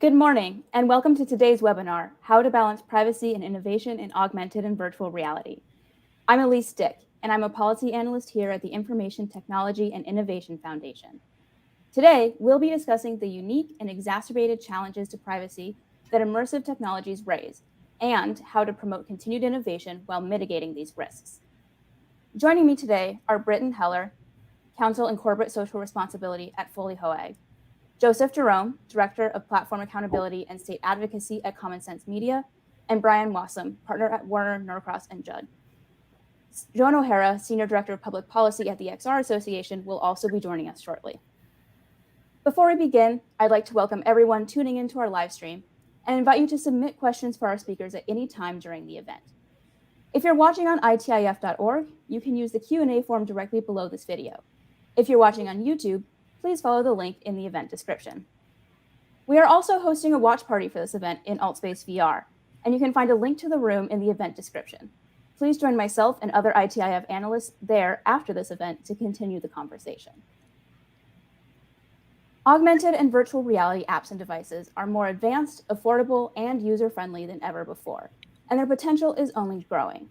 Good morning, and welcome to today's webinar, How to Balance Privacy and Innovation in Augmented and Virtual Reality. I'm Elise Dick, and I'm a policy analyst here at the Information Technology and Innovation Foundation. Today, we'll be discussing the unique and exacerbated challenges to privacy that immersive technologies raise, and how to promote continued innovation while mitigating these risks. Joining me today are Britton Heller, Counsel in Corporate Social Responsibility at Foley Hoag, Joseph Jerome, Director of Platform Accountability and State Advocacy at Common Sense Media, and Brian Wassam, Partner at Warner, Norcross, and Judd. Joan O'Hara, Senior Director of Public Policy at the XR Association, will also be joining us shortly. Before we begin, I'd like to welcome everyone tuning into our live stream and invite you to submit questions for our speakers at any time during the event. If you're watching on ITIF.org, you can use the Q&A form directly below this video. If you're watching on YouTube, please follow the link in the event description. We are also hosting a watch party for this event in AltSpace VR, and you can find a link to the room in the event description. Please join myself and other ITIF analysts there after this event to continue the conversation. Augmented and virtual reality apps and devices are more advanced, affordable, and user-friendly than ever before, and their potential is only growing.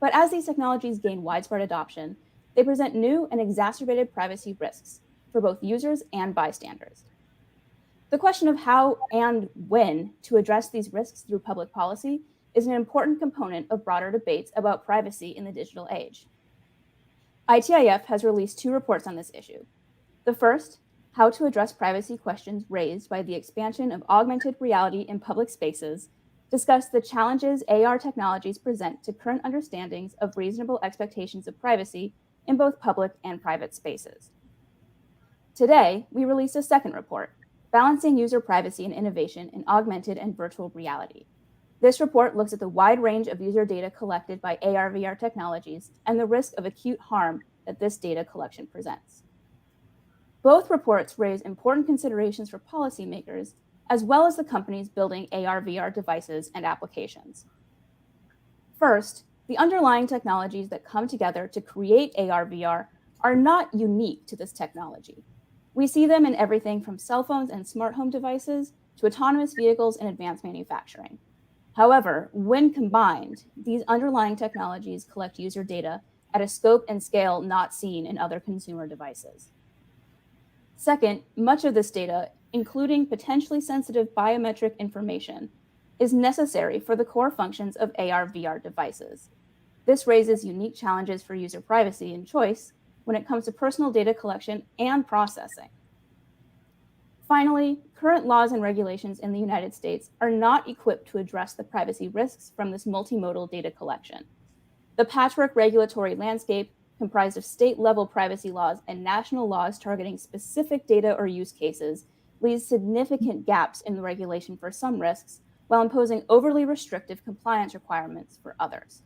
But as these technologies gain widespread adoption, they present new and exacerbated privacy risks for both users and bystanders. The question of how and when to address these risks through public policy is an important component of broader debates about privacy in the digital age. ITIF has released 2 reports on this issue. The first, How to Address Privacy Questions Raised by the Expansion of Augmented Reality in Public Spaces, discussed the challenges AR technologies present to current understandings of reasonable expectations of privacy in both public and private spaces. Today, we released a second report, Balancing User Privacy and Innovation in Augmented and Virtual Reality. This report looks at the wide range of user data collected by ARVR technologies and the risk of acute harm that this data collection presents. Both reports raise important considerations for policymakers, as well as the companies building ARVR devices and applications. First, the underlying technologies that come together to create ARVR are not unique to this technology. We see them in everything from cell phones and smart home devices to autonomous vehicles and advanced manufacturing. However, when combined, these underlying technologies collect user data at a scope and scale not seen in other consumer devices. Second, much of this data, including potentially sensitive biometric information, is necessary for the core functions of AR/VR devices. This raises unique challenges for user privacy and choice when it comes to personal data collection and processing. Finally, current laws and regulations in the United States are not equipped to address the privacy risks from this multimodal data collection. The patchwork regulatory landscape, comprised of state-level privacy laws and national laws targeting specific data or use cases, leaves significant gaps in the regulation for some risks, while imposing overly restrictive compliance requirements for others.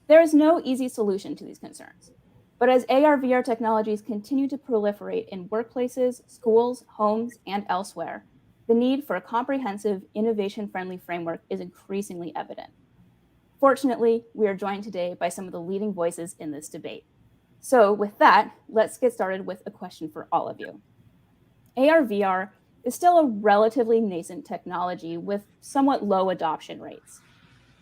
There is no easy solution to these concerns. But as AR/VR technologies continue to proliferate in workplaces, schools, homes, and elsewhere, the need for a comprehensive, innovation-friendly framework is increasingly evident. Fortunately, we are joined today by some of the leading voices in this debate. So with that, let's get started with a question for all of you. AR/VR is still a relatively nascent technology with somewhat low adoption rates.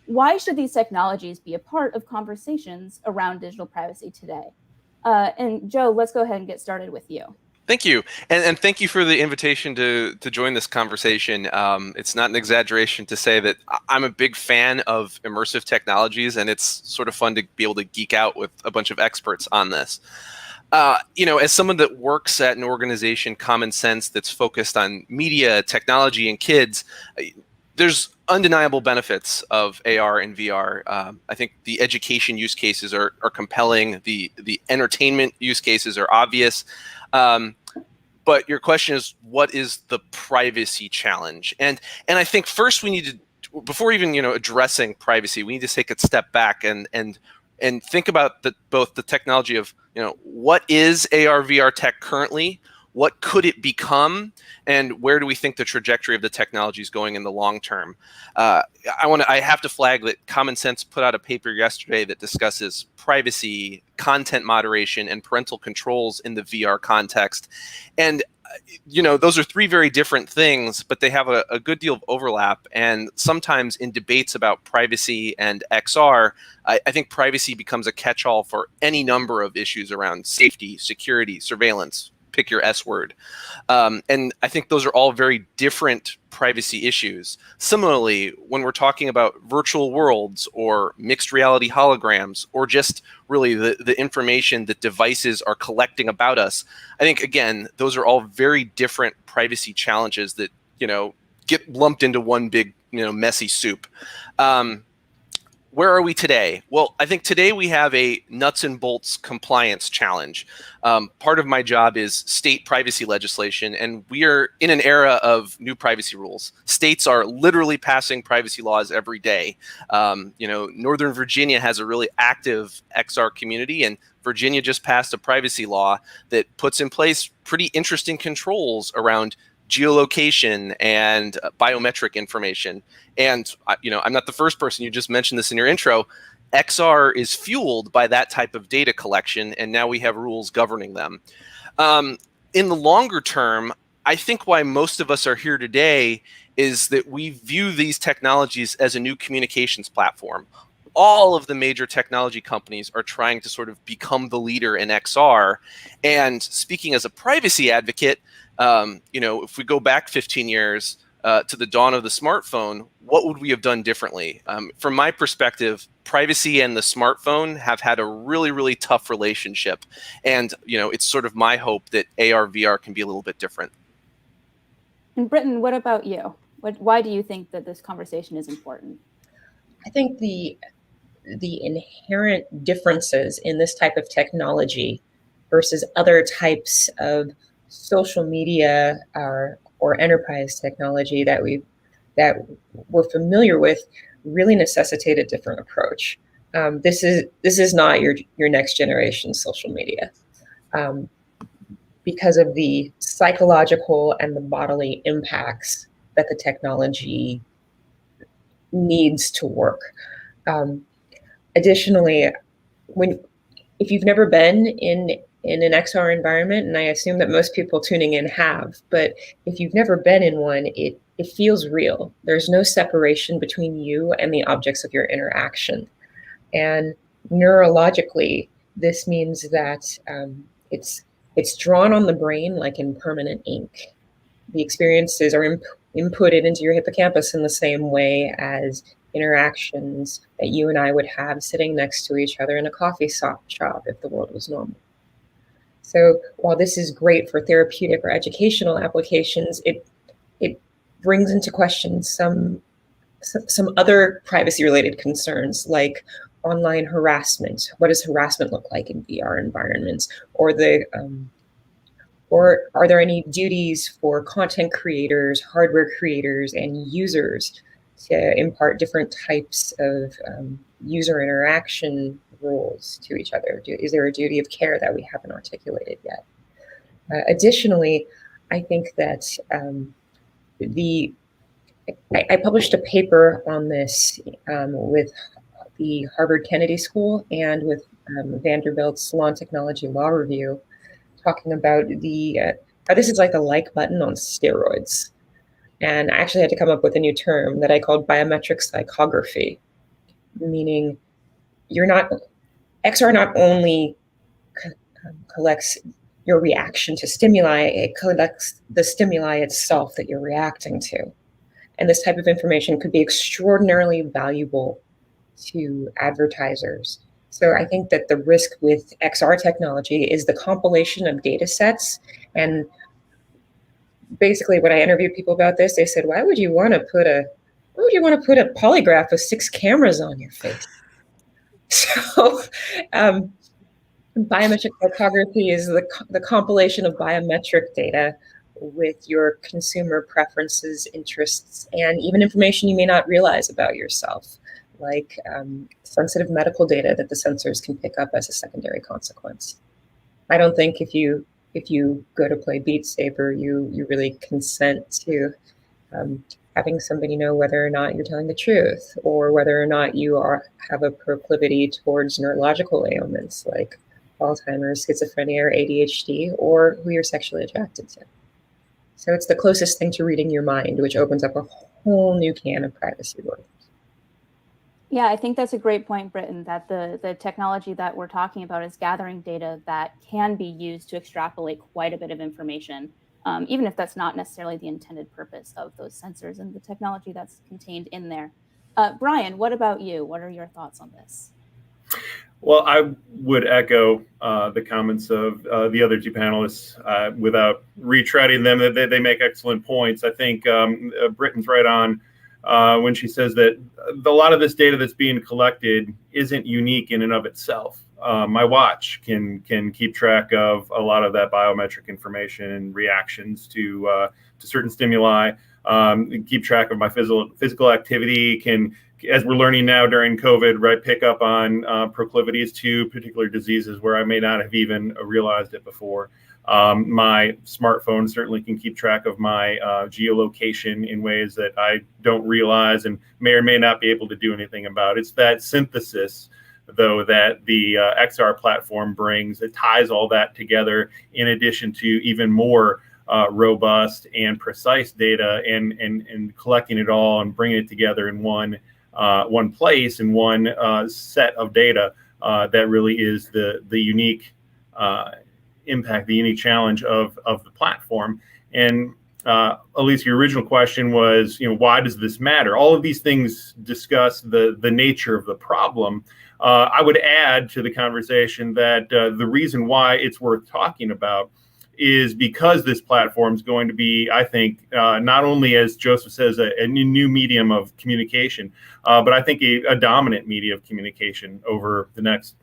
Why should these technologies be a part of conversations around digital privacy today? And Joe, let's go ahead and get started with you. Thank you. And thank you for the invitation to join this conversation. It's not an exaggeration to say that I'm a big fan of immersive technologies, and it's sort of fun to be able to geek out with a bunch of experts on this. As someone that works at an organization, Common Sense, that's focused on media, technology, and kids, there's undeniable benefits of AR and VR. I think the education use cases are compelling. The entertainment use cases are obvious. But your question is, what is the privacy challenge? And I think first we need to, before even addressing privacy, we need to take a step back and think about both the technology of what is AR/VR tech currently, what could it become, and where do we think the trajectory of the technology is going in the long term? I have to flag that Common Sense put out a paper yesterday that discusses privacy, content moderation, and parental controls in the VR context. And those are three very different things, but they have a good deal of overlap. And sometimes in debates about privacy and XR, I think privacy becomes a catch-all for any number of issues around safety, security, surveillance, pick your S word. And I think those are all very different privacy issues. Similarly, when we're talking about virtual worlds or mixed reality holograms, or just really the information that devices are collecting about us, I think, again, those are all very different privacy challenges that, get lumped into one big, messy soup. Where are we today? Well, I think today we have a nuts and bolts compliance challenge. Part of my job is state privacy legislation, and we are in an era of new privacy rules. States are literally passing privacy laws every day. Northern Virginia has a really active XR community, and Virginia just passed a privacy law that puts in place pretty interesting controls around geolocation and biometric information. And I'm not the first person. You just mentioned this in your intro. XR is fueled by that type of data collection, and now we have rules governing them. In the longer term, I think why most of us are here today is that we view these technologies as a new communications platform. All of the major technology companies are trying to sort of become the leader in XR. And speaking as a privacy advocate, if we go back 15 years to the dawn of the smartphone, what would we have done differently? From my perspective, privacy and the smartphone have had a really, really tough relationship. And, it's sort of my hope that ARVR can be a little bit different. And Britton, what about you? Why do you think that this conversation is important? I think the inherent differences in this type of technology versus other types of social media or enterprise technology that we're familiar with really necessitate a different approach. This is not your next generation social media, because of the psychological and the bodily impacts that the technology needs to work. Additionally, if you've never been in an XR environment, and I assume that most people tuning in have, but if you've never been in one, it feels real. There's no separation between you and the objects of your interaction. And neurologically, this means that it's drawn on the brain like in permanent ink. The experiences are inputted into your hippocampus in the same way as interactions that you and I would have sitting next to each other in a coffee shop if the world was normal. So while this is great for therapeutic or educational applications, it brings into question some other privacy-related concerns, like online harassment. What does harassment look like in VR environments? Or are there any duties for content creators, hardware creators, and users to impart different types of user interaction rules to each other? Is there a duty of care that we haven't articulated yet? Additionally, I think that I published a paper on this with the Harvard Kennedy School and with Vanderbilt's Salon Technology Law Review, talking about how this is like the like button on steroids. And I actually had to come up with a new term that I called biometric psychography, meaning XR not only collects your reaction to stimuli, it collects the stimuli itself that you're reacting to. And this type of information could be extraordinarily valuable to advertisers. So I think that the risk with XR technology is the compilation of data sets. And basically when I interviewed people about this, they said, why would you want to put a polygraph with 6 cameras on your face? So biometric psychography is the compilation of biometric data with your consumer preferences, interests, and even information you may not realize about yourself, like sensitive medical data that the sensors can pick up as a secondary consequence. I don't think if you go to play Beat Saber, you really consent to having somebody know whether or not you're telling the truth, or whether or not you have a proclivity towards neurological ailments like Alzheimer's, schizophrenia, or ADHD, or who you're sexually attracted to. So it's the closest thing to reading your mind, which opens up a whole new can of privacy work. Yeah, I think that's a great point, Britton, that the technology that we're talking about is gathering data that can be used to extrapolate quite a bit of information, even if that's not necessarily the intended purpose of those sensors and the technology that's contained in there. Brian, what about you? What are your thoughts on this? Well, I would echo the comments of the other two panelists without retreading them. They make excellent points. I think Britton's right on when she says that a lot of this data that's being collected isn't unique in and of itself. My watch can keep track of a lot of that biometric information and reactions to certain stimuli. Keep track of my physical activity, can, as we're learning now during COVID, right, pick up on proclivities to particular diseases where I may not have even realized it before. My smartphone certainly can keep track of my geolocation in ways that I don't realize and may or may not be able to do anything about. It's that synthesis, though, that the XR platform brings, that ties all that together in addition to even more robust and precise data, and collecting it all and bringing it together in one place in one set of data that really is the unique impact, the unique challenge of the platform. And Elise, your original question was, why does this matter? All of these things discuss the nature of the problem. I would add to the conversation that the reason why it's worth talking about is because this platform is going to be, I think, not only, as Joseph says, a new medium of communication, but I think a dominant media of communication over the next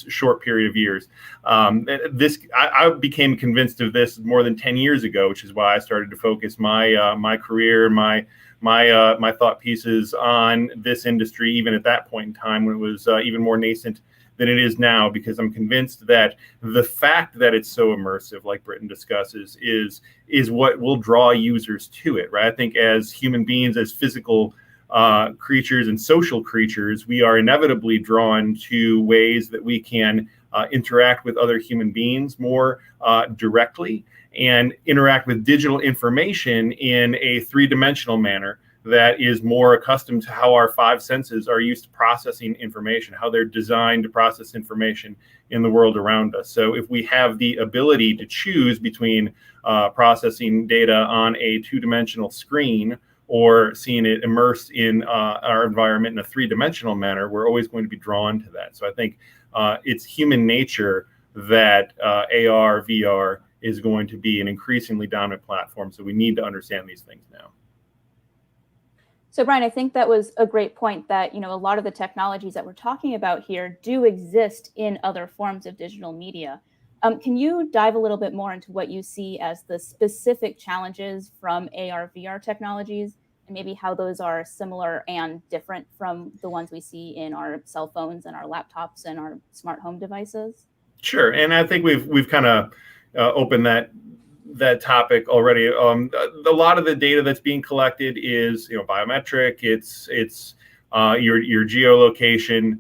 short period of years. I became convinced of this more than 10 years ago, which is why I started to focus my career, my thought pieces on this industry, even at that point in time when it was even more nascent than it is now, because I'm convinced that the fact that it's so immersive, like Britton discusses, is what will draw users to it, right? I think as human beings, as physical creatures and social creatures, we are inevitably drawn to ways that we can interact with other human beings more directly and interact with digital information in a three-dimensional manner that is more accustomed to how our five senses are used to processing information, how they're designed to process information in the world around us. So if we have the ability to choose between processing data on a two-dimensional screen or seeing it immersed in our environment in a three-dimensional manner, we're always going to be drawn to that. So I think it's human nature that AR, VR is going to be an increasingly dominant platform. So we need to understand these things now. So Brian, I think that was a great point that, a lot of the technologies that we're talking about here do exist in other forms of digital media. Can you dive a little bit more into what you see as the specific challenges from AR/VR technologies, and maybe how those are similar and different from the ones we see in our cell phones and our laptops and our smart home devices? Sure, and I think we've kind of opened that topic already. A lot of the data that's being collected is biometric. It's your geolocation,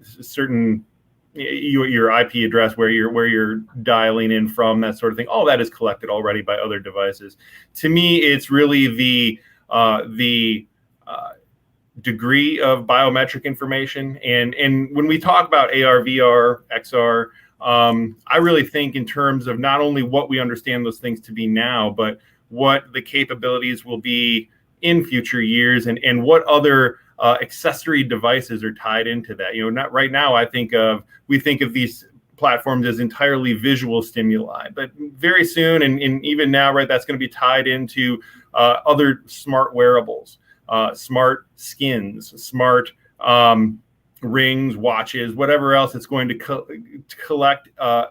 certain your IP address, where you're dialing in from, that sort of thing. All that is collected already by other devices. To me, it's really the degree of biometric information. And when we talk about AR, VR, XR, I really think in terms of not only what we understand those things to be now, but what the capabilities will be in future years, and what other accessory devices are tied into that. Not right now, we think of these platforms as entirely visual stimuli, but very soon, and even now, right, that's going to be tied into other smart wearables, smart skins, smart rings, watches, whatever else it's going to collect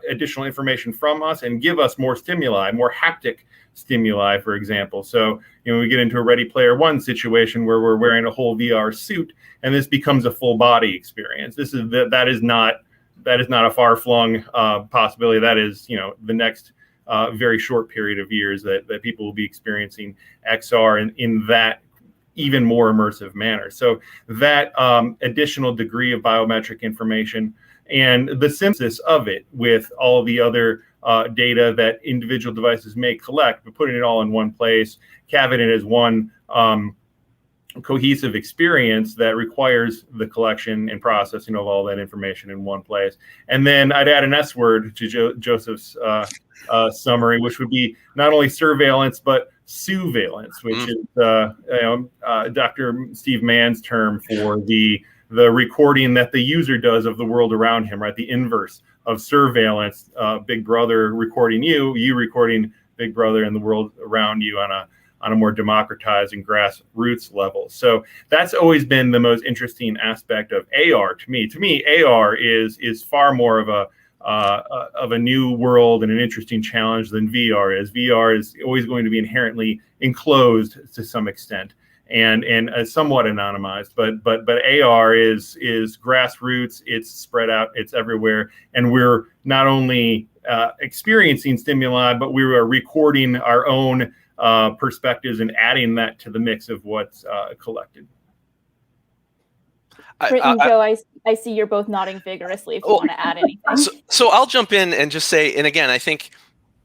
additional information from us and give us more stimuli, more haptic stimuli, for example. So, we get into a Ready Player One situation where we're wearing a whole VR suit, and this becomes a full body experience. That is not a far-flung possibility. That is, the next very short period of years that people will be experiencing XR in that even more immersive manner. So that additional degree of biometric information and the synthesis of it with all the other data that individual devices may collect, but putting it all in one place, having it as one cohesive experience that requires the collection and processing of all that information in one place. And then I'd add an S word to Joseph's summary, which would be not only surveillance, but surveillance, which is Dr. Steve Mann's term for the recording that the user does of the world around him, right? The inverse of surveillance, Big Brother recording you recording Big Brother and the world around you on a more democratized and grassroots level. So that's always been the most interesting aspect of AR to me. To me, AR is far more of a new world and an interesting challenge than VR is. VR is always going to be inherently enclosed to some extent and somewhat anonymized. But AR is grassroots. It's spread out. It's everywhere, and we're not only experiencing stimuli, but we are recording our own perspectives and adding that to the mix of what's collected. Britton, Joe, I see you're both nodding vigorously if you want to add anything. So I'll jump in and just say, and again, I think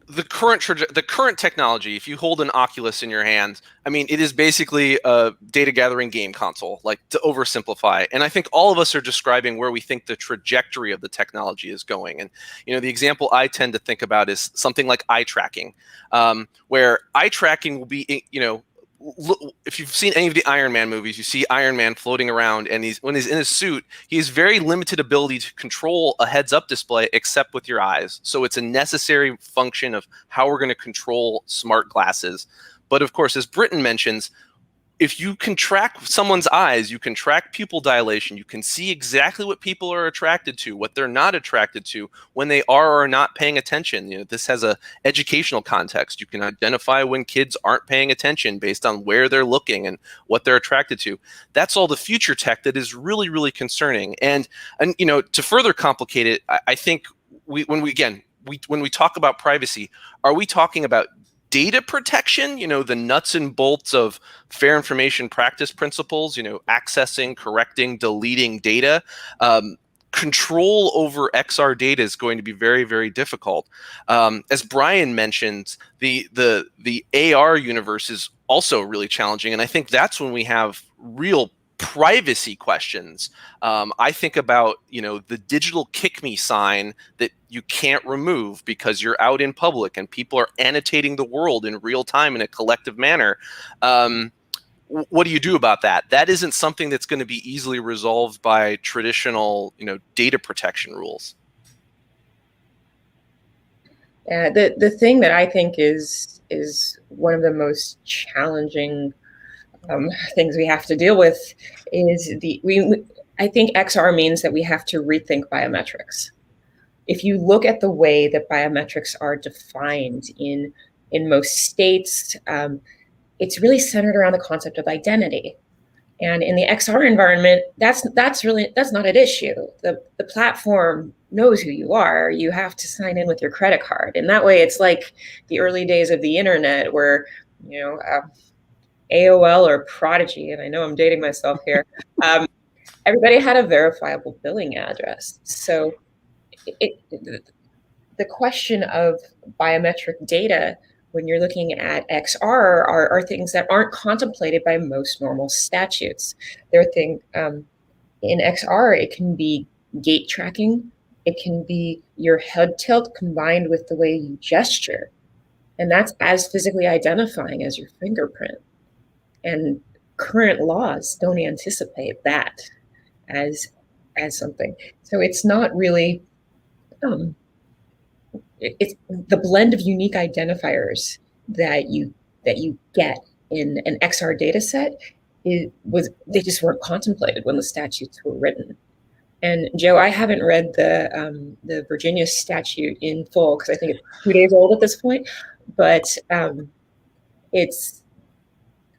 the current technology, if you hold an Oculus in your hand, I mean, it is basically a data gathering game console, like, to oversimplify. And I think all of us are describing where we think the trajectory of the technology is going. And, the example I tend to think about is something like eye tracking, where eye tracking will be, if you've seen any of the Iron Man movies, you see Iron Man floating around, and when he's in his suit, he has very limited ability to control a heads-up display except with your eyes. So it's a necessary function of how we're going to control smart glasses. But of course, as Britton mentions, if you can track someone's eyes, you can track pupil dilation, you can see exactly what people are attracted to, what they're not attracted to, when they are or are not paying attention. This has a educational context. You can identify when kids aren't paying attention based on where they're looking and what they're attracted to. That's all the future tech that is really, really concerning. And to further complicate it, I think when we talk about privacy, are we talking about data protection, the nuts and bolts of fair information practice principles, accessing, correcting, deleting data? Control over XR data is going to be very, very difficult. As Brian mentioned, the AR universe is also really challenging, and I think that's when we have real privacy questions. I think about, the digital kick me sign that you can't remove because you're out in public and people are annotating the world in real time in a collective manner. What do you do about that? That isn't something that's going to be easily resolved by traditional, data protection rules. Yeah, the thing that I think is one of the most challenging things we have to deal with is I think XR means that we have to rethink biometrics. If you look at the way that biometrics are defined in most states, it's really centered around the concept of identity. And in the XR environment, that's not an issue. The platform knows who you are. You have to sign in with your credit card. And that way it's like the early days of the internet where, AOL or Prodigy, and I know I'm dating myself here, everybody had a verifiable billing address. So the question of biometric data when you're looking at XR are things that aren't contemplated by most normal statutes. There are things in XR, it can be gait tracking, it can be your head tilt combined with the way you gesture. And that's as physically identifying as your fingerprint. And current laws don't anticipate that as something. So it's not really, it's the blend of unique identifiers that you get in an XR data set. They just weren't contemplated when the statutes were written. And Joe, I haven't read the Virginia statute in full because I think it's 2 days old at this point, but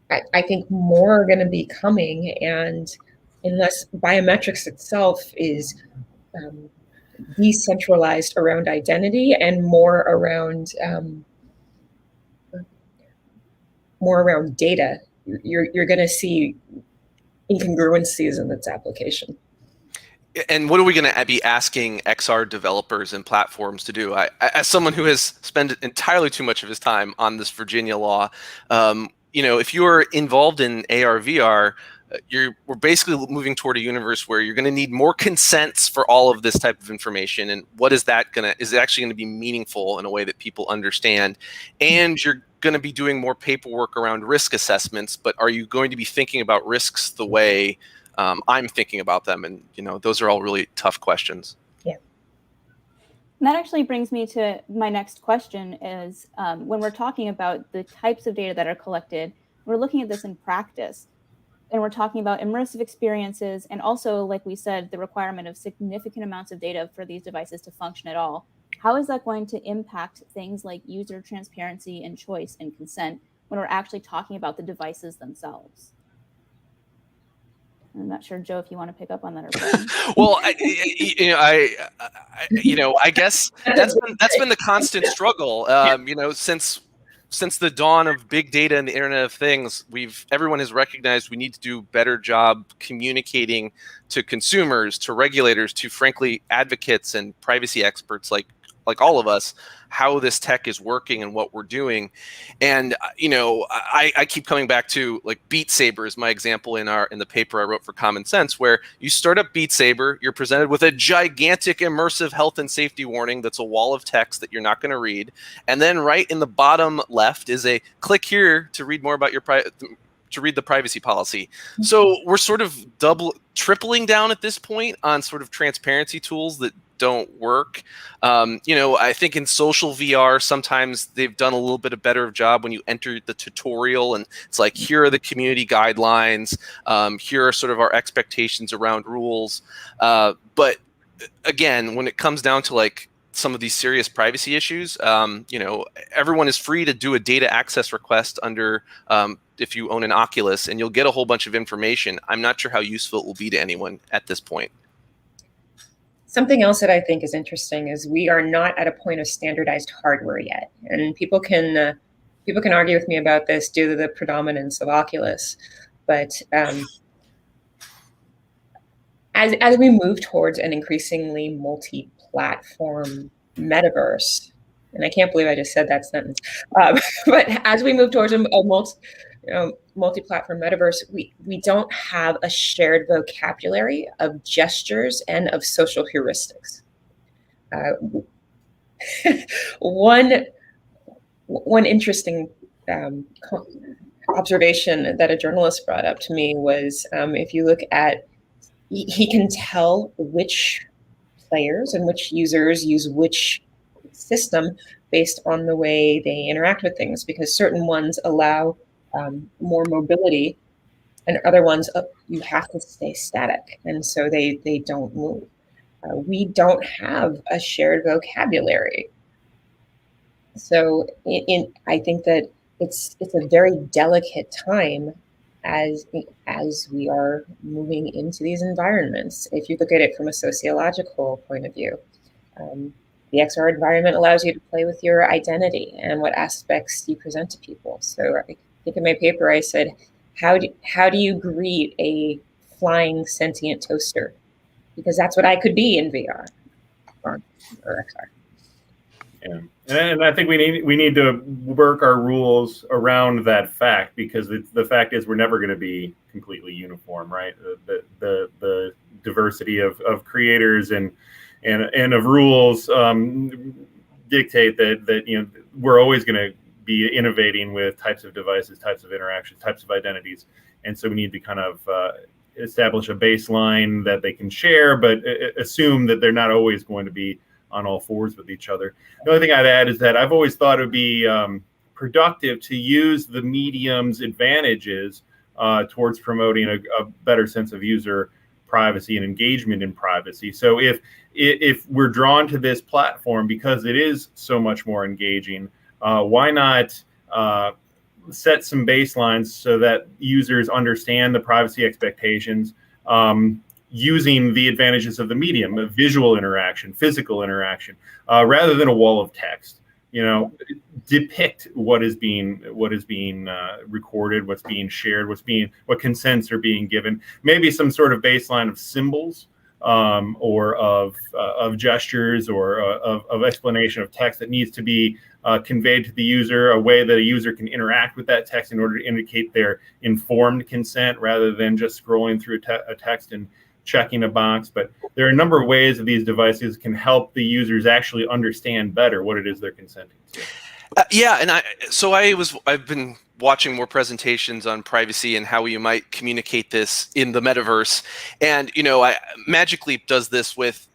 I think more are going to be coming, and unless biometrics itself is decentralized around identity and more around data, you're going to see incongruencies in its application. And what are we going to be asking XR developers and platforms to do? As someone who has spent entirely too much of his time on this Virginia law, if you're involved in ARVR, we're basically moving toward a universe where you're going to need more consents for all of this type of information. And what is that is it actually going to be meaningful in a way that people understand? And you're going to be doing more paperwork around risk assessments, but are you going to be thinking about risks the way I'm thinking about them? And, those are all really tough questions. Yeah. And that actually brings me to my next question is when we're talking about the types of data that are collected, we're looking at this in practice. And we're talking about immersive experiences and also, like we said, the requirement of significant amounts of data for these devices to function at all. How is that going to impact things like user transparency and choice and consent when we're actually talking about the devices themselves? I'm not sure, Joe, if you want to pick up on that or Brian. Well, I guess that's been the constant struggle. Since the dawn of big data and the Internet of Things, everyone has recognized we need to do a better job communicating to consumers, to regulators, to frankly advocates and privacy experts like all of us, how this tech is working and what we're doing. And I keep coming back to like Beat Saber is my example in the paper I wrote for Common Sense, where you start up Beat Saber, you're presented with a gigantic immersive health and safety warning that's a wall of text that you're not going to read, and then right in the bottom left is a click here to read more about to read the privacy policy. So we're sort of tripling down at this point on sort of transparency tools that don't work. I think in social VR, sometimes they've done a little bit of better job when you enter the tutorial and it's like, here are the community guidelines. Here are sort of our expectations around rules. But again, when it comes down to like some of these serious privacy issues, everyone is free to do a data access request under if you own an Oculus, and you'll get a whole bunch of information. I'm not sure how useful it will be to anyone at this point. Something else that I think is interesting is we are not at a point of standardized hardware yet, and people can argue with me about this due to the predominance of Oculus. But as we move towards an increasingly multi-platform metaverse, and I can't believe I just said that sentence, but as we move towards a multi-platform metaverse, we don't have a shared vocabulary of gestures and of social heuristics. One interesting observation that a journalist brought up to me was if you look at, he can tell which players and which users use which system based on the way they interact with things, because certain ones allow more mobility, and other ones you have to stay static, and so they don't move. We don't have a shared vocabulary, so I think that it's a very delicate time as we are moving into these environments. If you look at it from a sociological point of view, the XR environment allows you to play with your identity and what aspects you present to people. So I think in my paper I said, how do you greet a flying sentient toaster? Because that's what I could be in VR or XR. Yeah. And I think we need to work our rules around that fact, because the fact is we're never going to be completely uniform, right? The diversity of creators and of rules dictate that we're always going to be innovating with types of devices, types of interactions, types of identities, and so we need to kind of establish a baseline that they can share, but assume that they're not always going to be on all fours with each other. The only thing I'd add is that I've always thought it would be productive to use the medium's advantages towards promoting a better sense of user privacy and engagement in privacy. So if we're drawn to this platform because it is so much more engaging, why not set some baselines so that users understand the privacy expectations, using the advantages of the medium, of visual interaction, physical interaction, rather than a wall of text. Depict what is being recorded, what's being shared, what consents are being given. Maybe some sort of baseline of symbols or of gestures or of explanation of text that needs to be conveyed to the user, a way that a user can interact with that text in order to indicate their informed consent rather than just scrolling through a text and checking a box. But there are a number of ways that these devices can help the users actually understand better what it is they're consenting to. Yeah, and I've been watching more presentations on privacy and how you might communicate this in the metaverse, and Magic Leap does this with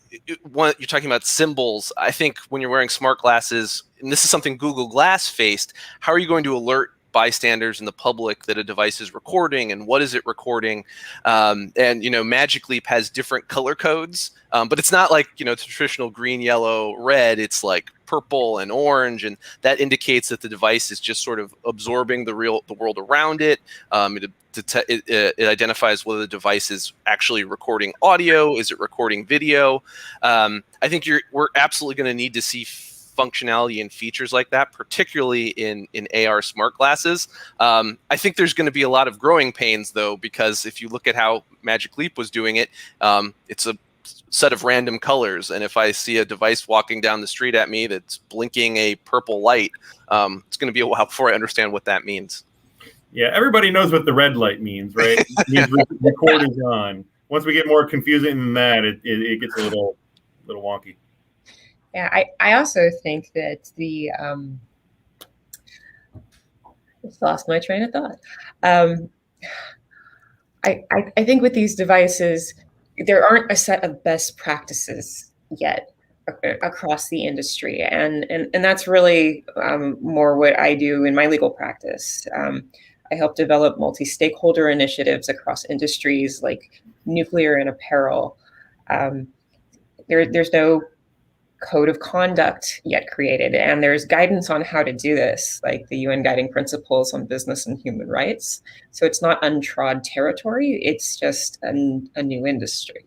one. You're talking about symbols. I think when you're wearing smart glasses, and this is something Google Glass faced, how are you going to alert bystanders in the public that a device is recording, and what is it recording? And Magic Leap has different color codes, but it's not like traditional green, yellow, red. It's like purple and orange, and that indicates that the device is just sort of absorbing the world around it. It identifies whether the device is actually recording audio, is it recording video. I think we're absolutely going to need to see functionality and features like that, particularly in AR smart glasses. I think there's going to be a lot of growing pains, though, because if you look at how Magic Leap was doing it, it's a set of random colors, and if I see a device walking down the street at me that's blinking a purple light, it's going to be a while before I understand what that means. Yeah, everybody knows what the red light means, right? It means record is on. Once we get more confusing than that, it gets a little wonky. Yeah, I also think that just lost my train of thought. I think with these devices, there aren't a set of best practices yet across the industry, and that's really more what I do in my legal practice. I help develop multi-stakeholder initiatives across industries like nuclear and apparel. There's no code of conduct yet created, and there's guidance on how to do this, like the UN Guiding Principles on Business and Human Rights. So it's not untrod territory, it's just a new industry.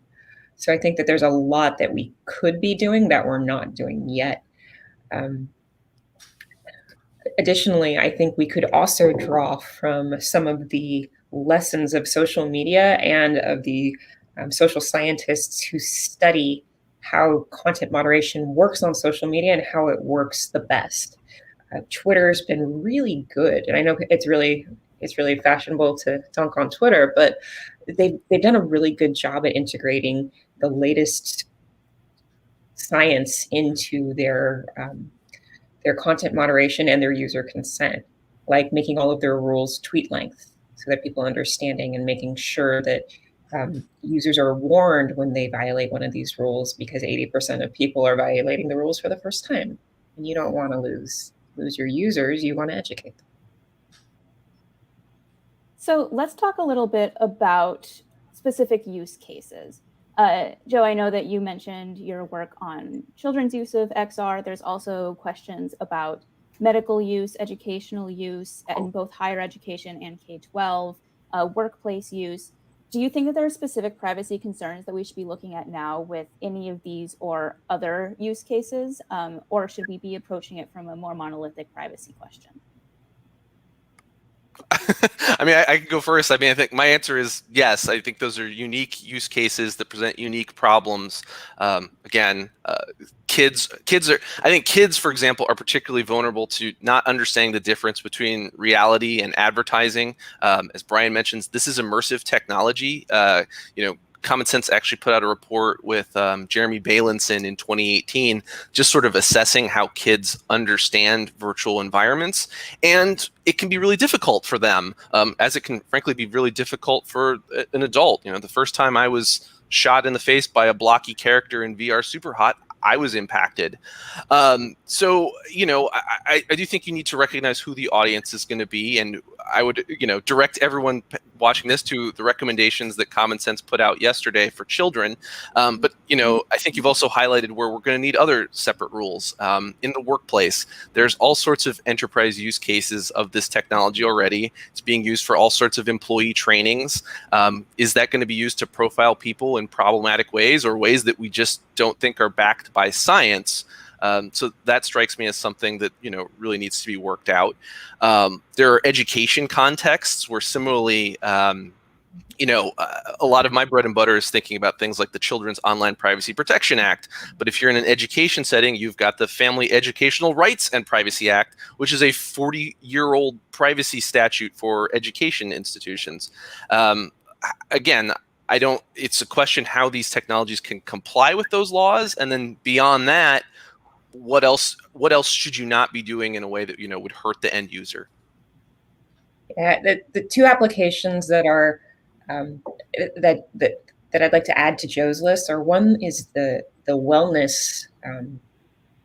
So I think that there's a lot that we could be doing that we're not doing yet. Additionally, I think we could also draw from some of the lessons of social media and of the social scientists who study how content moderation works on social media and how it works the best. Twitter's been really good, and I know it's really fashionable to dunk on Twitter, but they've done a really good job at integrating the latest science into their content moderation and their user consent, like making all of their rules tweet length so that people are understanding, and making sure that users are warned when they violate one of these rules, because 80% of people are violating the rules for the first time, and you don't want to lose your users. You want to educate them. So let's talk a little bit about specific use cases. Joe, I know that you mentioned your work on children's use of XR. There's also questions about medical use, educational use in both higher education and K-12, workplace use. Do you think that there are specific privacy concerns that we should be looking at now with any of these or other use cases, or should we be approaching it from a more monolithic privacy question? I mean, I can go first. I mean, I think my answer is yes. I think those are unique use cases that present unique problems. Again, kids are. I think kids, for example, are particularly vulnerable to not understanding the difference between reality and advertising. As Brian mentions, this is immersive technology. Common Sense actually put out a report with Jeremy Bailenson in 2018, just sort of assessing how kids understand virtual environments. And it can be really difficult for them, as it can frankly be really difficult for an adult. The first time I was shot in the face by a blocky character in VR Superhot, I was impacted. So, I do think you need to recognize who the audience is going to be. And I would, direct everyone watching this to the recommendations that Common Sense put out yesterday for children. But, I think you've also highlighted where we're going to need other separate rules. In the workplace, there's all sorts of enterprise use cases of this technology already. It's being used for all sorts of employee trainings. Is that going to be used to profile people in problematic ways, or ways that we just don't think are backed by science? So that strikes me as something that really needs to be worked out. There are education contexts where similarly a lot of my bread and butter is thinking about things like the Children's Online Privacy Protection Act. But if you're in an education setting, you've got the Family Educational Rights and Privacy Act, which is a 40-year-old privacy statute for education institutions. Again, it's a question how these technologies can comply with those laws. And then beyond that, what else should you not be doing in a way that, would hurt the end user? Yeah, the two applications that are that I'd like to add to Joe's list are, one is the wellness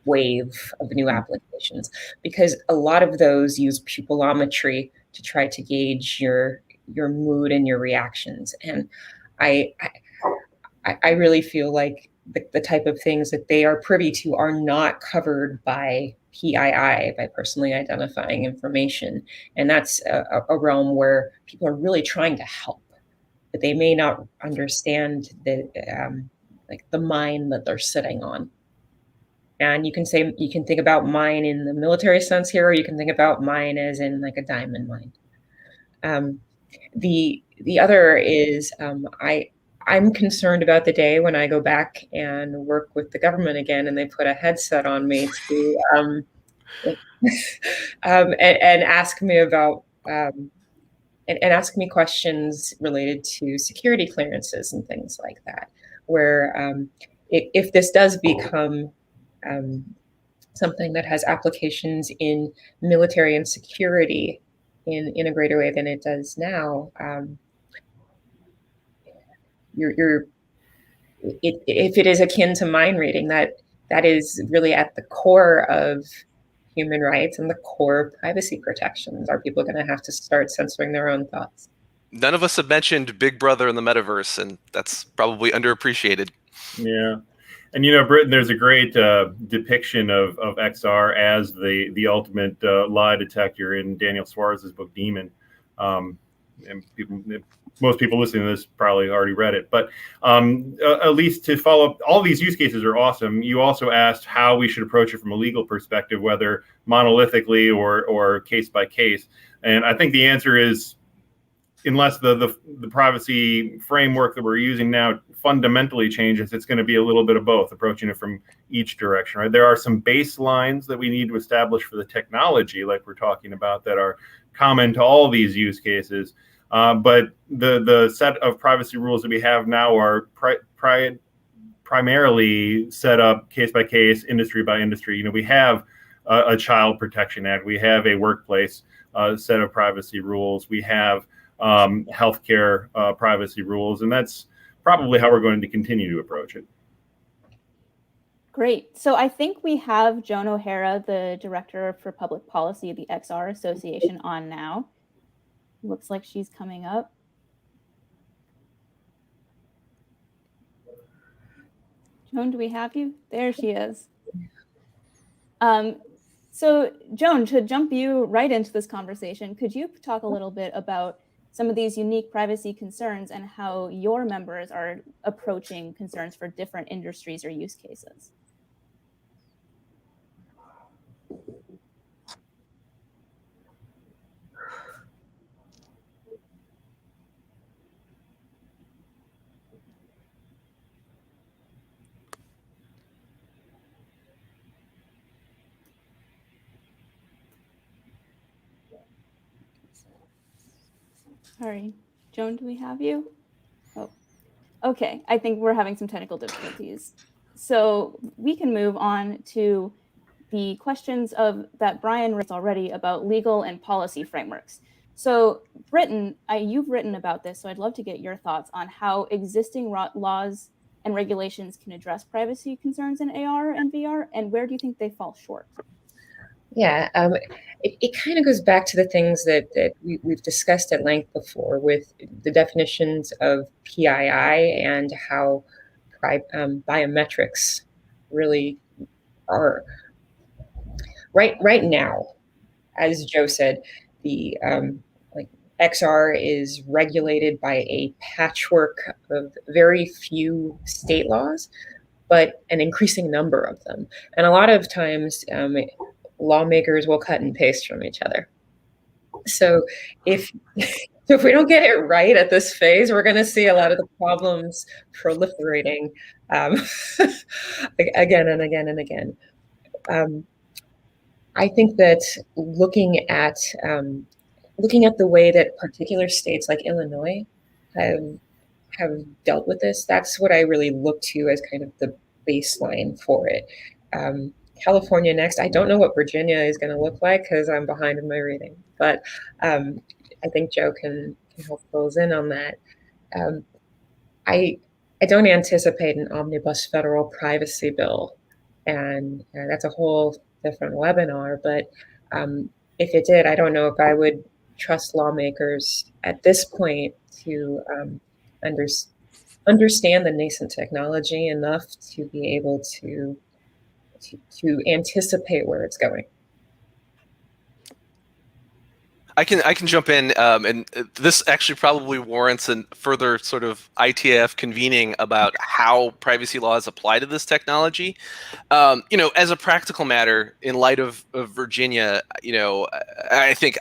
wave of new applications, because a lot of those use pupilometry to try to gauge your mood and your reactions. And I really feel like the type of things that they are privy to are not covered by PII, by personally identifying information. And that's a realm where people are really trying to help, but they may not understand the mine that they're sitting on. And you can think about mine in the military sense here, or you can think about mine as in like a diamond mine. The other is I'm concerned about the day when I go back and work with the government again, and they put a headset on me to and ask me about and ask me questions related to security clearances and things like that. Where if this does become something that has applications in military and security in a greater way than it does now, if it is akin to mind reading, that is really at the core of human rights and the core of privacy protections. Are people going to have to start censoring their own thoughts? None of us have mentioned Big Brother in the metaverse, and that's probably underappreciated. Yeah. And, Britton, there's a great depiction of XR as the ultimate lie detector in Daniel Suarez's book, Demon. And most people listening to this probably already read it. But at least to follow up, all these use cases are awesome. You also asked how we should approach it from a legal perspective, whether monolithically or case by case. And I think the answer is, unless the privacy framework that we're using now fundamentally changes, it's going to be a little bit of both, approaching it from each direction, right? There are some baselines that we need to establish for the technology, like we're talking about, that are common to all these use cases. But the set of privacy rules that we have now are primarily set up case by case, industry by industry. We have a Child Protection Act. We have a workplace set of privacy rules. We have healthcare privacy rules, and that's probably how we're going to continue to approach it. Great. So I think we have Joan O'Hara, the Director for Public Policy of the XR Association, on now. Looks like she's coming up. Joan, do we have you? There she is. So Joan, to jump you right into this conversation, could you talk a little bit about some of these unique privacy concerns and how your members are approaching concerns for different industries or use cases? Sorry, Joan, do we have you? Oh, okay. I think we're having some technical difficulties. So we can move on to the questions that Brian raised already about legal and policy frameworks. So Britton, you've written about this, so I'd love to get your thoughts on how existing laws and regulations can address privacy concerns in AR and VR, and where do you think they fall short? Yeah, it kind of goes back to the things that we've discussed at length before, with the definitions of PII and how biometrics really are. Right now, as Joe said, the XR is regulated by a patchwork of very few state laws, but an increasing number of them. And a lot of times, lawmakers will cut and paste from each other. So if So if we don't get it right at this phase, we're going to see a lot of the problems proliferating again and again and again. I think that looking at the way that particular states like Illinois have dealt with this, that's what I really look to as kind of the baseline for it. California next. I don't know what Virginia is going to look like because I'm behind in my reading, but I think Joe can help close in on that. I don't anticipate an omnibus federal privacy bill, and that's a whole different webinar. But if it did, I don't know if I would trust lawmakers at this point to understand the nascent technology enough to be able to anticipate where it's going. I can jump in, and this actually probably warrants a further sort of ITIF convening about how privacy laws apply to this technology. As a practical matter, in light of Virginia, I think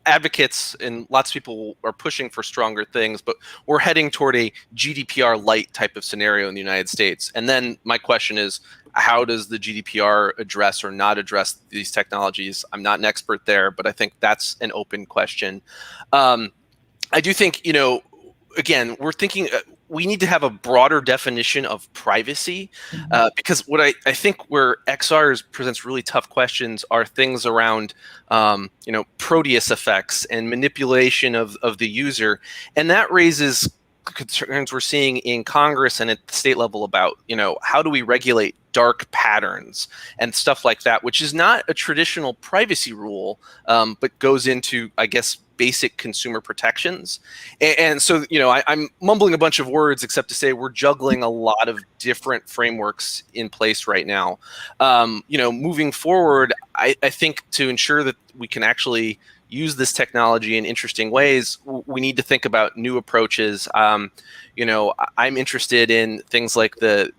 advocates and lots of people are pushing for stronger things, but we're heading toward a GDPR light type of scenario in the United States. And then my question is, how does the GDPR address or not address these technologies? I'm not an expert there, but I think that's an open question. I do think, again, we're thinking we need to have a broader definition of privacy, because what I think where XR presents really tough questions are things around, Proteus effects and manipulation of the user. And that raises concerns we're seeing in Congress and at the state level about, how do we regulate dark patterns and stuff like that, which is not a traditional privacy rule, but goes into, I guess, basic consumer protections. And so, I'm mumbling a bunch of words, except to say we're juggling a lot of different frameworks in place right now. Moving forward, I think to ensure that we can actually use this technology in interesting ways, we need to think about new approaches. I'm interested in things like the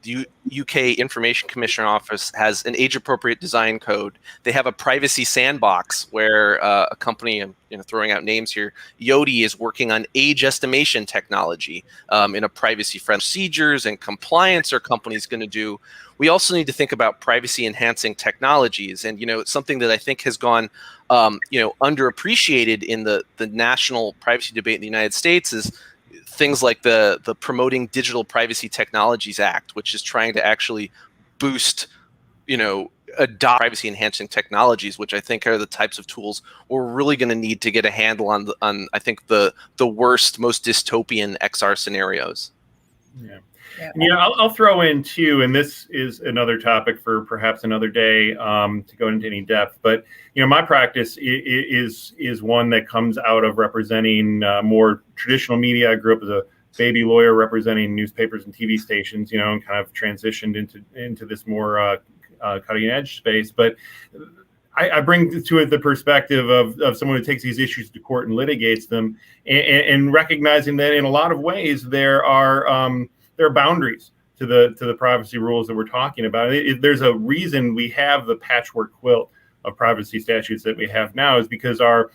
UK Information Commissioner Office has an age-appropriate design code. They have a privacy sandbox where a company, throwing out names here, Yoti is working on age estimation technology in a privacy-friendly procedures and compliance are companies going to do. We also need to think about privacy-enhancing technologies, and it's something that I think has gone underappreciated in the national privacy debate in the United States is things like the Promoting Digital Privacy Technologies Act, which is trying to actually boost, adopt privacy enhancing technologies, which I think are the types of tools we're really going to need to get a handle on I think the worst, most dystopian XR scenarios. Yeah. I'll throw in too, and this is another topic for perhaps another day to go into any depth. But my practice is one that comes out of representing more traditional media. I grew up as a baby lawyer representing newspapers and TV stations, and kind of transitioned into this more cutting edge space. But I bring to it the perspective of someone who takes these issues to court and litigates them, and recognizing that in a lot of ways there are boundaries to the privacy rules that we're talking about. There's a reason we have the patchwork quilt of privacy statutes that we have now, is because our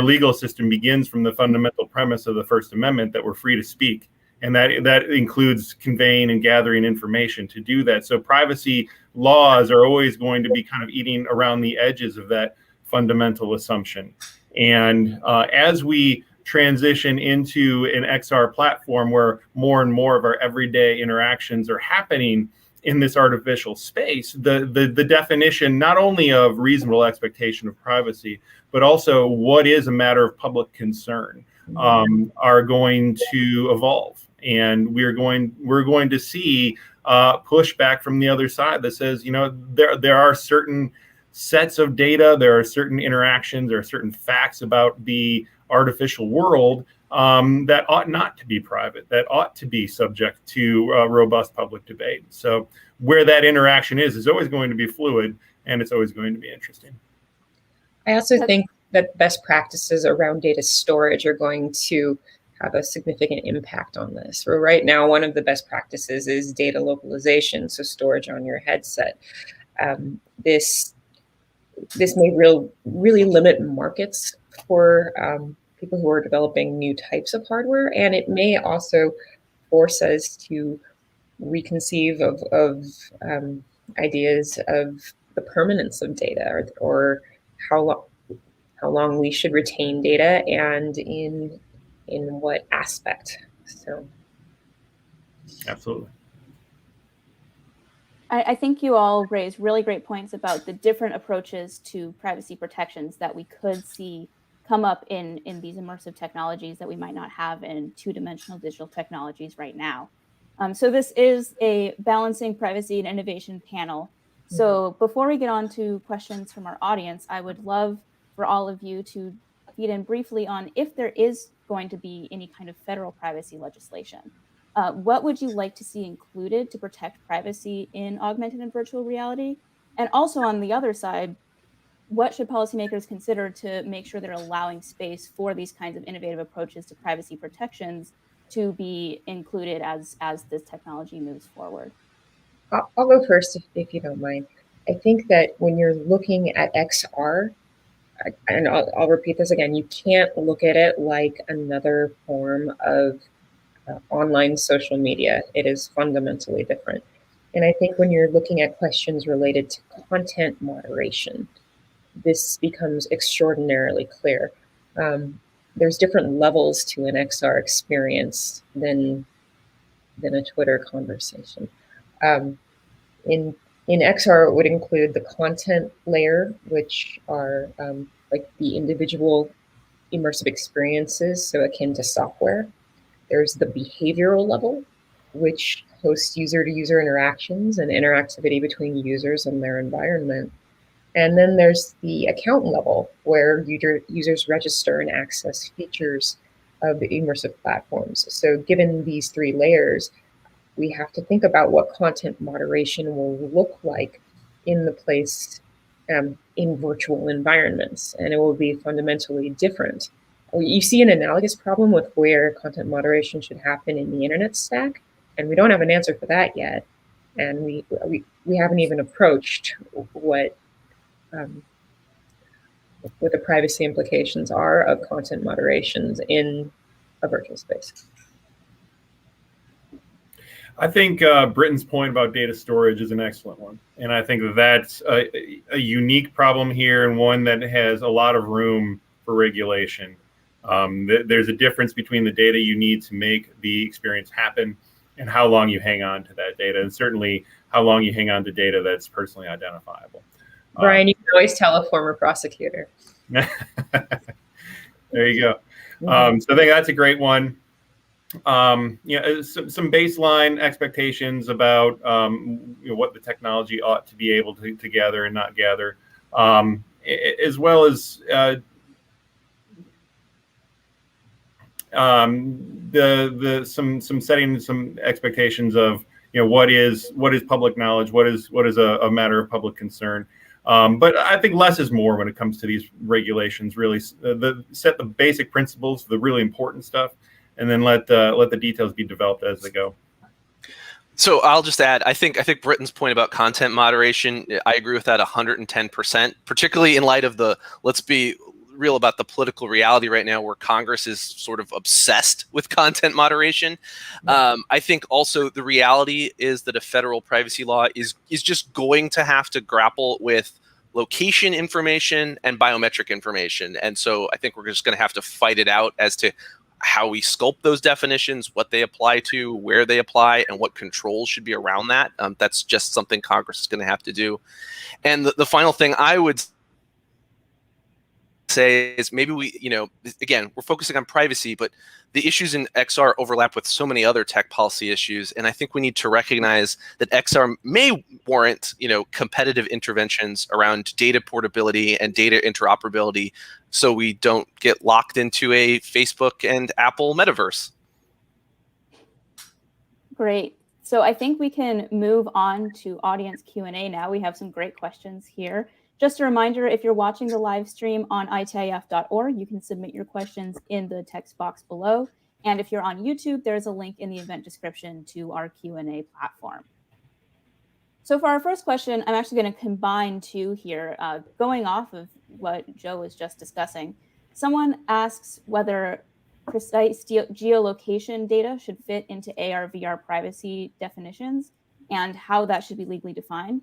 legal system begins from the fundamental premise of the First Amendment that we're free to speak, and that includes conveying and gathering information to do that. So privacy laws are always going to be kind of eating around the edges of that fundamental assumption. And as we transition into an XR platform where more and more of our everyday interactions are happening in this artificial space, the definition not only of reasonable expectation of privacy, but also what is a matter of public concern are going to evolve. And we're going to see pushback from the other side that says, there are certain sets of data, there are certain interactions, there are certain facts about the artificial world that ought not to be private, that ought to be subject to robust public debate. So where that interaction is always going to be fluid, and it's always going to be interesting. I also think that best practices around data storage are going to have a significant impact on this. Where right now, one of the best practices is data localization, so storage on your headset. This may really limit markets for people who are developing new types of hardware, and it may also force us to reconceive of ideas of the permanence of data, or how long we should retain data, and in what aspect. So, Absolutely. I think you all raised really great points about the different approaches to privacy protections that we could see come up in these immersive technologies that we might not have in two-dimensional digital technologies right now. So this is a balancing privacy and innovation panel. So before we get on to questions from our audience, I would love for all of you to feed in briefly on if there is going to be any kind of federal privacy legislation. What would you like to see included to protect privacy in augmented and virtual reality? And also on the other side, what should policymakers consider to make sure they're allowing space for these kinds of innovative approaches to privacy protections to be included as this technology moves forward? I'll go first if you don't mind. I think that when you're looking at XR, and I'll repeat this again, you can't look at it like another form of online social media. It is fundamentally different. And I think when you're looking at questions related to content moderation, this becomes extraordinarily clear. There's different levels to an XR experience than a Twitter conversation. In XR, it would include the content layer, which are like the individual immersive experiences, so akin to software. There's the behavioral level, which hosts user-to-user interactions and interactivity between users and their environment. And then there's the account level, where users register and access features of the immersive platforms. So given these three layers, we have to think about what content moderation will look like in the place in virtual environments, and it will be fundamentally different. You see an analogous problem with where content moderation should happen in the internet stack, and we don't have an answer for that yet. And we haven't even approached what the privacy implications are of content moderations in a virtual space. I think Britton's point about data storage is an excellent one. And I think that's a unique problem here, and one that has a lot of room for regulation. There's a difference between the data you need to make the experience happen and how long you hang on to that data, and certainly how long you hang on to data that's personally identifiable. Brian, you can always tell a former prosecutor. There you go. So I think that's a great one. Some baseline expectations about what the technology ought to be able to gather and not gather, as well as some setting some expectations of what is public knowledge, what is a matter of public concern. But I think less is more when it comes to these regulations. Really, set the basic principles, the really important stuff, and then let the details be developed as they go. So I'll just add, I think Britton's point about content moderation, I agree with that 110%, particularly in light of let's be real about the political reality right now, where Congress is sort of obsessed with content moderation. I think also the reality is that a federal privacy law is just going to have to grapple with location information and biometric information. And so I think we're just going to have to fight it out as to how we sculpt those definitions, what they apply to, where they apply, and what controls should be around that. That's just something Congress is going to have to do. And the final thing I would say is maybe again, we're focusing on privacy, but the issues in XR overlap with so many other tech policy issues. And I think we need to recognize that XR may warrant, competitive interventions around data portability and data interoperability, so we don't get locked into a Facebook and Apple metaverse. Great. So I think we can move on to audience Q&A now. We have some great questions here. Just a reminder, if you're watching the live stream on ITIF.org, you can submit your questions in the text box below. And if you're on YouTube, there's a link in the event description to our Q&A platform. So for our first question, I'm actually going to combine two here, going off of what Joe was just discussing. Someone asks whether precise geolocation data should fit into ARVR privacy definitions and how that should be legally defined.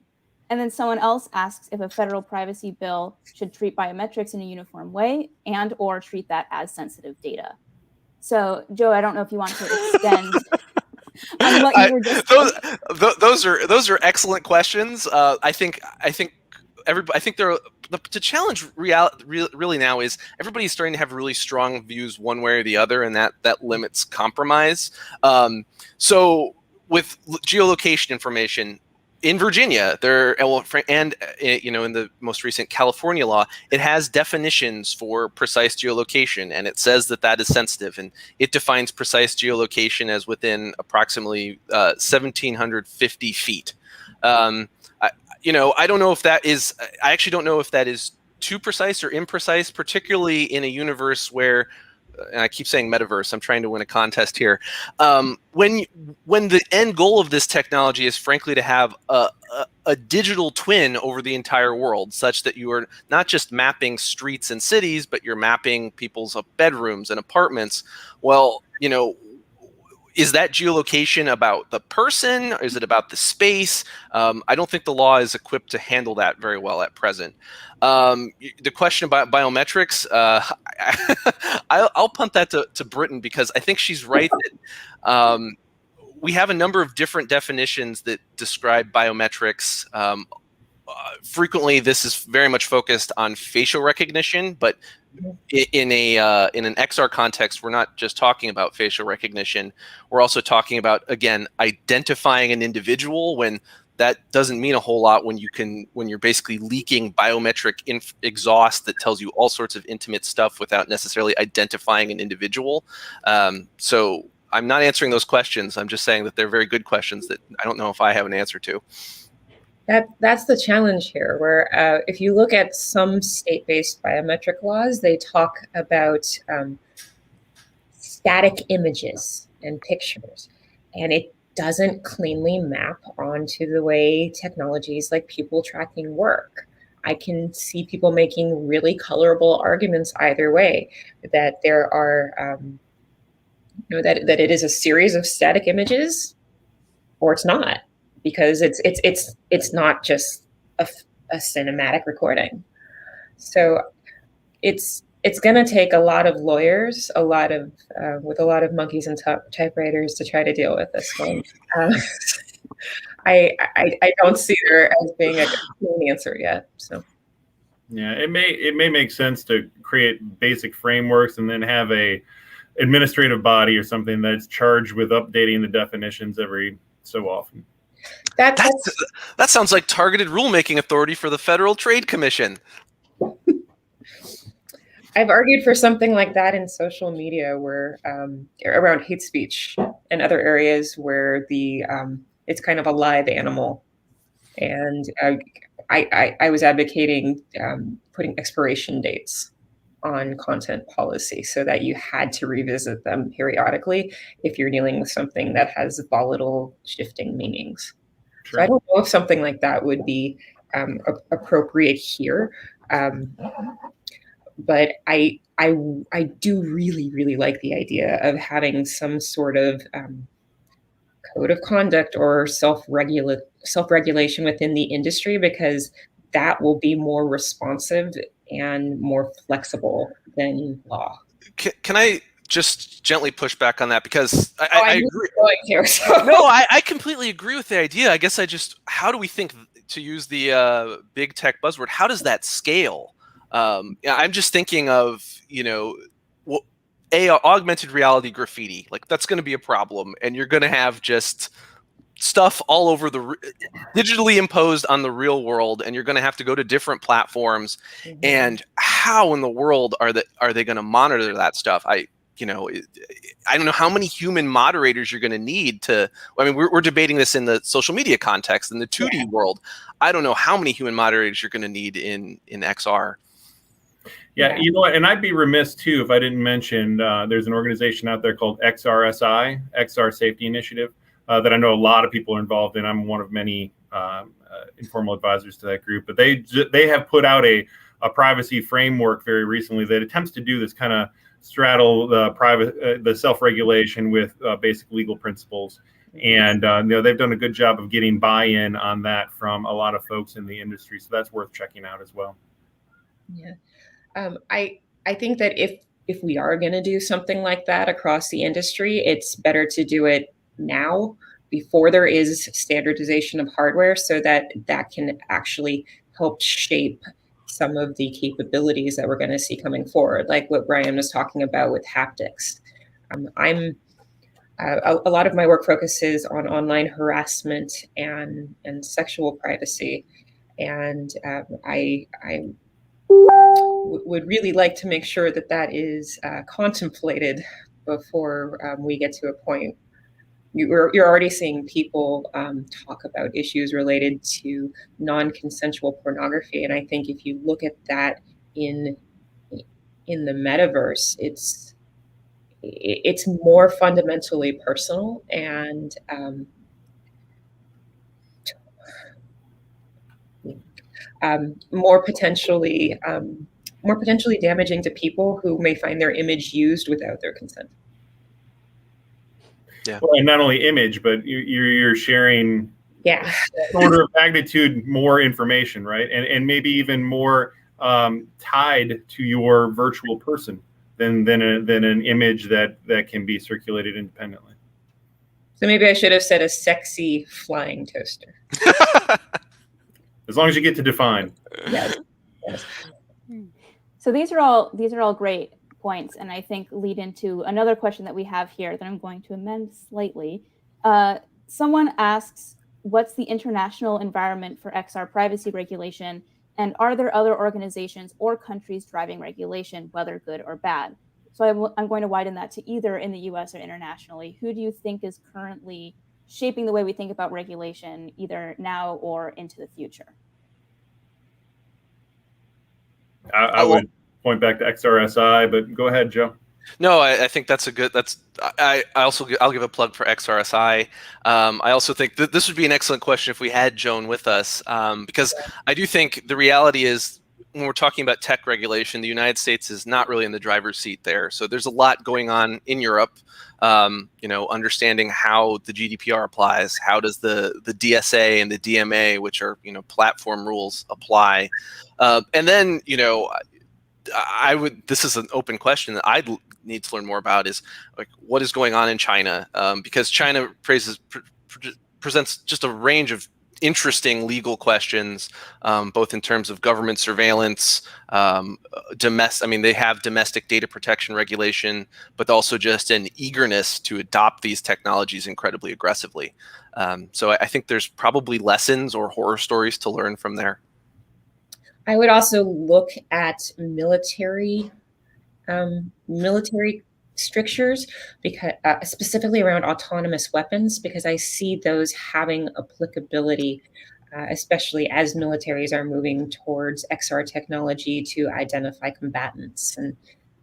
And then someone else asks if a federal privacy bill should treat biometrics in a uniform way and or treat that as sensitive data. So, Joe, I don't know if you want to extend on what you were just those are excellent questions. I think the challenge really now is everybody's starting to have really strong views one way or the other, and that limits compromise. So with geolocation information in Virginia, in the most recent California law, it has definitions for precise geolocation, and it says that is sensitive, and it defines precise geolocation as within approximately 1,750 feet. I don't know if that is. I actually don't know if that is too precise or imprecise, particularly in a universe where, and I keep saying metaverse, I'm trying to win a contest here. When the end goal of this technology is frankly to have a digital twin over the entire world, such that you are not just mapping streets and cities, but you're mapping people's bedrooms and apartments. Well, is that geolocation about the person? Is it about the space? I don't think the law is equipped to handle that very well at present. The question about biometrics, I'll punt that to Britton, because I think she's right that we have a number of different definitions that describe biometrics. Frequently, this is very much focused on facial recognition, but in an XR context, we're not just talking about facial recognition. We're also talking about, again, identifying an individual, when that doesn't mean a whole lot when you're basically leaking biometric exhaust that tells you all sorts of intimate stuff without necessarily identifying an individual. So I'm not answering those questions. I'm just saying that they're very good questions that I don't know if I have an answer to. That's the challenge here, where if you look at some state-based biometric laws, they talk about static images and pictures, and it doesn't cleanly map onto the way technologies like people tracking work. I can see people making really colorable arguments either way, that there are, that it is a series of static images, or it's not. Because it's not just a cinematic recording. So it's going to take a lot of lawyers, with a lot of monkeys and typewriters to try to deal with this one. I don't see there as being a clean answer yet. So yeah, it may make sense to create basic frameworks and then have a administrative body or something that's charged with updating the definitions every so often. That sounds like targeted rulemaking authority for the Federal Trade Commission. I've argued for something like that in social media, where around hate speech and other areas where it's kind of a live animal, and I was advocating putting expiration dates on content policy so that you had to revisit them periodically if you're dealing with something that has volatile, shifting meanings. Sure. So I don't know if something like that would be appropriate here, but I do really like the idea of having some sort of code of conduct or self-regulation within the industry, because that will be more responsive and more flexible than law. Can I just gently push back on that, because I agree. Here, so. No, I completely agree with the idea. I guess how do we think, to use the big tech buzzword, how does that scale? I'm just thinking of, augmented reality graffiti. Like, that's going to be a problem, and you're going to have just stuff all over digitally imposed on the real world, and you're going to have to go to different platforms. Mm-hmm. And how in the world are they going to monitor that stuff? I don't know how many human moderators you're going to need to. I mean, we're debating this in the social media context, in the 2D world. I don't know how many human moderators you're going to need in XR. Yeah, you know what? And I'd be remiss too if I didn't mention there's an organization out there called XRSI, XR Safety Initiative, that I know a lot of people are involved in. I'm one of many informal advisors to that group, but they have put out a a privacy framework very recently that attempts to do this kind of straddle the self-regulation with basic legal principles. And they've done a good job of getting buy-in on that from a lot of folks in the industry. So that's worth checking out as well. Yeah, I think that if we are going to do something like that across the industry, it's better to do it now before there is standardization of hardware, so that can actually help shape some of the capabilities that we're going to see coming forward, like what Brian was talking about with haptics. A lot of my work focuses on online harassment and sexual privacy, and I would really like to make sure that is contemplated before we get to a point. You're already seeing people talk about issues related to non-consensual pornography, and I think if you look at that in the metaverse, it's more fundamentally personal and more potentially damaging to people who may find their image used without their consent. Yeah. Well, and not only image, but you're sharing order of magnitude more information, right? And maybe even more tied to your virtual person than an image that can be circulated independently. So maybe I should have said a sexy flying toaster. As long as you get to define. Yes. So these are all great points, and I think lead into another question that we have here that I'm going to amend slightly. Someone asks, what's the international environment for XR privacy regulation, and are there other organizations or countries driving regulation, whether good or bad? So I'm going to widen that to either in the US or internationally. Who do you think is currently shaping the way we think about regulation, either now or into the future? I would point back to XRSI, but go ahead, Joe. No, I think that's I'll give a plug for XRSI. I also think that this would be an excellent question if we had Joan with us, because I do think the reality is when we're talking about tech regulation, the United States is not really in the driver's seat there. So there's a lot going on in Europe, understanding how the GDPR applies, how does the DSA and the DMA, which are, platform rules, apply. And then, this is an open question that I'd need to learn more about, is like what is going on in China, because China presents just a range of interesting legal questions, both in terms of government surveillance, they have domestic data protection regulation, but also just an eagerness to adopt these technologies incredibly aggressively. So I think there's probably lessons or horror stories to learn from there. I would also look at military strictures, because specifically around autonomous weapons, because I see those having applicability, especially as militaries are moving towards XR technology to identify combatants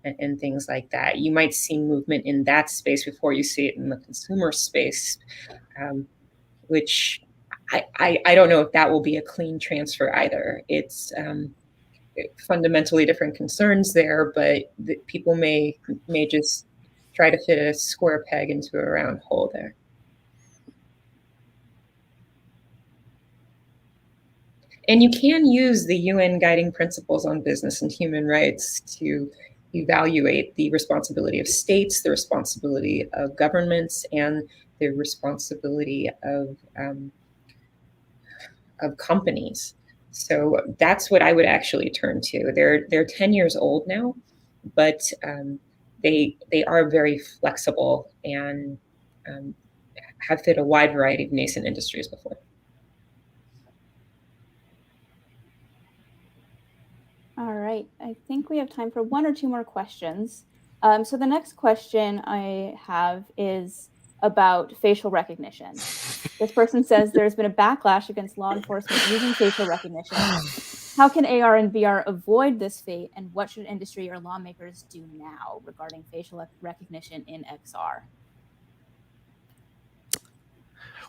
and things like that. You might see movement in that space before you see it in the consumer space, which I don't know if that will be a clean transfer either. It's fundamentally different concerns there, but people may just try to fit a square peg into a round hole there. And you can use the UN guiding principles on business and human rights to evaluate the responsibility of states, the responsibility of governments, and the responsibility of companies. So that's what I would actually turn to. They're 10 years old now, but they are very flexible and have fit a wide variety of nascent industries before. All right, I think we have time for one or two more questions. So the next question I have is about facial recognition. This person says there's been a backlash against law enforcement using facial recognition. How can AR and VR avoid this fate, and what should industry or lawmakers do now regarding facial recognition in XR?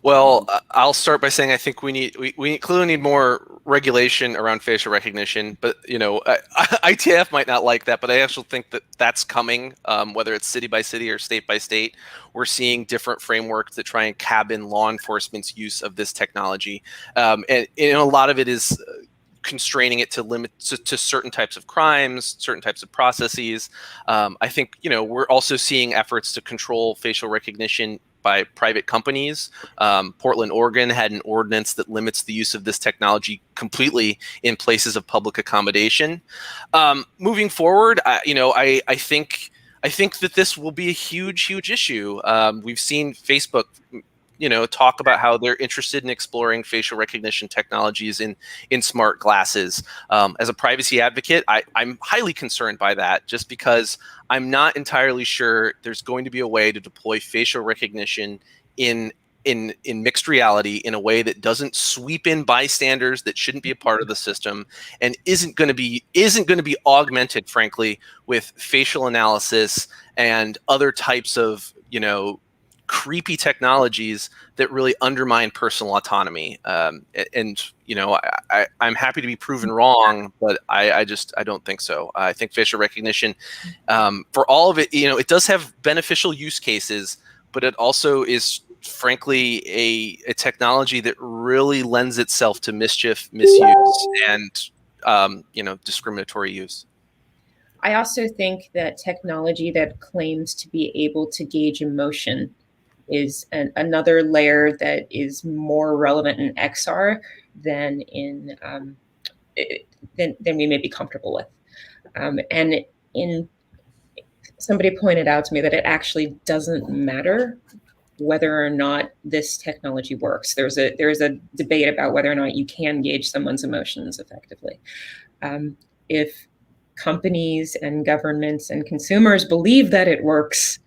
Well, I'll start by saying I think we clearly need more regulation around facial recognition. But ITIF might not like that, but I actually think that that's coming. Whether it's city by city or state by state, we're seeing different frameworks that try and cabin law enforcement's use of this technology, and a lot of it is constraining it to limit to certain types of crimes, certain types of processes. I think we're also seeing efforts to control facial recognition by private companies. Portland, Oregon had an ordinance that limits the use of this technology completely in places of public accommodation. Moving forward, I think that this will be a huge issue. We've seen Facebook talk about how they're interested in exploring facial recognition technologies in smart glasses. As a privacy advocate, I'm highly concerned by that, just because I'm not entirely sure there's going to be a way to deploy facial recognition in mixed reality in a way that doesn't sweep in bystanders that shouldn't be a part of the system, and isn't going to be augmented, frankly, with facial analysis and other types of creepy technologies that really undermine personal autonomy. I'm happy to be proven wrong, but I don't think so. I think facial recognition, for all of it, it does have beneficial use cases, but it also is frankly a technology that really lends itself to mischief, misuse, and discriminatory use. I also think that technology that claims to be able to gauge emotion is another layer that is more relevant in XR than than we may be comfortable with. And somebody pointed out to me that it actually doesn't matter whether or not this technology works. There's a debate about whether or not you can gauge someone's emotions effectively. If companies and governments and consumers believe that it works,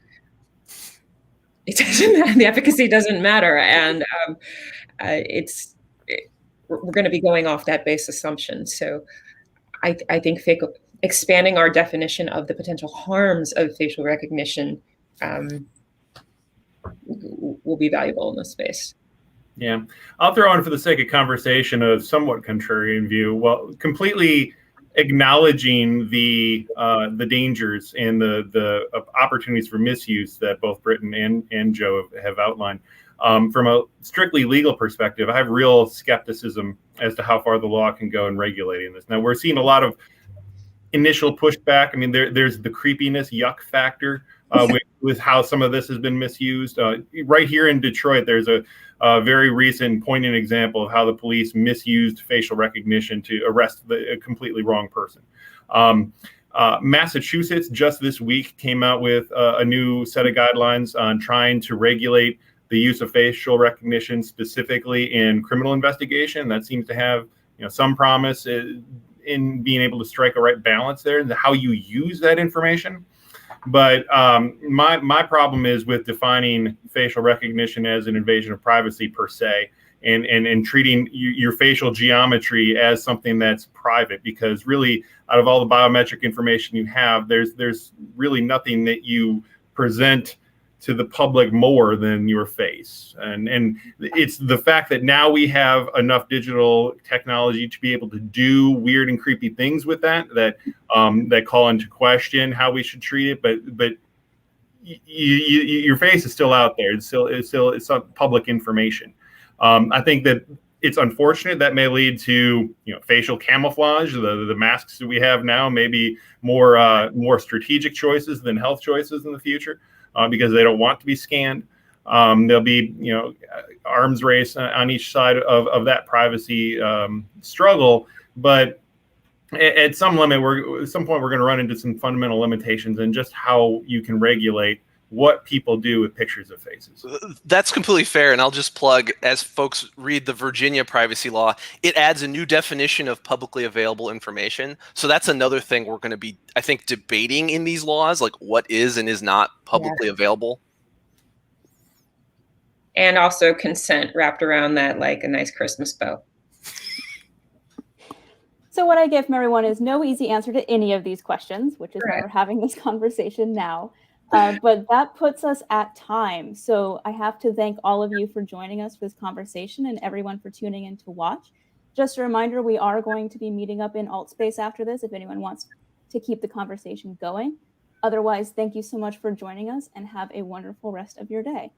it doesn't matter. The efficacy doesn't matter, and we're going to be going off that base assumption. So, I think expanding our definition of the potential harms of facial recognition will be valuable in this space. Yeah, I'll throw in, for the sake of conversation, a somewhat contrarian view. Well, completely acknowledging the dangers and the opportunities for misuse that both Britton and Joe have outlined. From a strictly legal perspective, I have real skepticism as to how far the law can go in regulating this. Now, we're seeing a lot of initial pushback. I mean, there's the creepiness, yuck factor with how some of this has been misused. Right here in Detroit, there's a very recent poignant example of how the police misused facial recognition to arrest a completely wrong person. Massachusetts just this week came out with a new set of guidelines on trying to regulate the use of facial recognition specifically in criminal investigation. That seems to have some promise in being able to strike a right balance there and how you use that information. But my problem is with defining facial recognition as an invasion of privacy per se, and treating your facial geometry as something that's private, because really, out of all the biometric information you have, there's really nothing that you present to the public more than your face. And it's the fact that now we have enough digital technology to be able to do weird and creepy things with that call into question how we should treat it. But your face is still out there. It's public information. I think that it's unfortunate that may lead to facial camouflage. The masks that we have now may be more strategic choices than health choices in the future. Because they don't want to be scanned. There'll be, arms race on each side of that privacy struggle. But at some point, we're going to run into some fundamental limitations in just how you can regulate what people do with pictures of faces. That's completely fair. And I'll just plug, as folks read the Virginia privacy law, it adds a new definition of publicly available information. So that's another thing we're going to be, I think, debating in these laws, like what is and is not publicly available. And also consent wrapped around that like a nice Christmas bow. So what I get from everyone is no easy answer to any of these questions, which is why we're having this conversation now. But that puts us at time. So I have to thank all of you for joining us for this conversation and everyone for tuning in to watch. Just a reminder, we are going to be meeting up in Altspace after this if anyone wants to keep the conversation going. Otherwise, thank you so much for joining us and have a wonderful rest of your day.